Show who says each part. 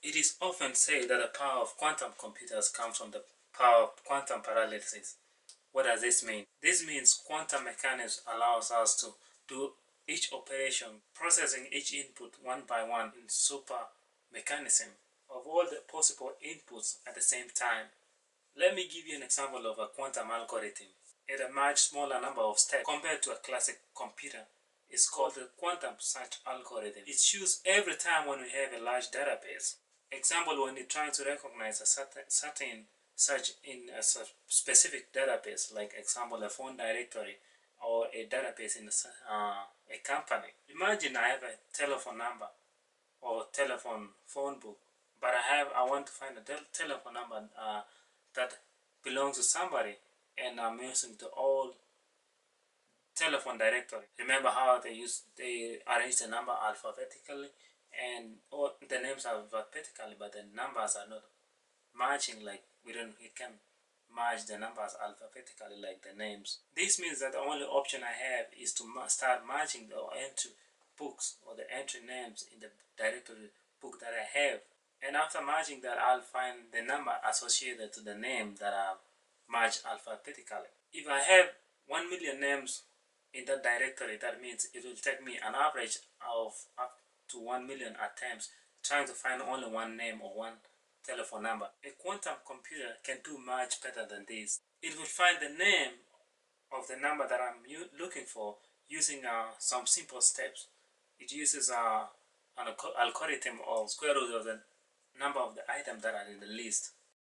Speaker 1: It is often said that the power of quantum computers comes from the power of quantum paralysis. What does this mean? This means quantum mechanics allows us to do each operation, processing each input one by one in super mechanism of all the possible inputs at the same time. Let me give you an example of a quantum algorithm. At a much smaller number of steps compared to a classic computer. It's called the quantum search algorithm. It's used every time when we have a large database. Example, when you're trying to recognize a certain search in a specific database, like example, a phone directory or a database in a company. Imagine I have a telephone number or telephone phone book, but I want to find a telephone number that belongs to somebody, and I'm using the old telephone directory. Remember how they arrange the number alphabetically, and all the names are alphabetically, but the numbers are not matching. Like it can match the numbers alphabetically like the names. This means that the only option I have is to start matching the entry books or the entry names in the directory book that I have. And after matching that, I'll find the number associated to the name that are matched alphabetically. If I have 1 million names in that directory, that means it will take me an average of up to 1 million attempts trying to find only one name or one telephone number. A quantum computer can do much better than this. It will find the name of the number that I'm looking for using some simple steps. It uses an algorithm of square root of the number of the items that are in the list.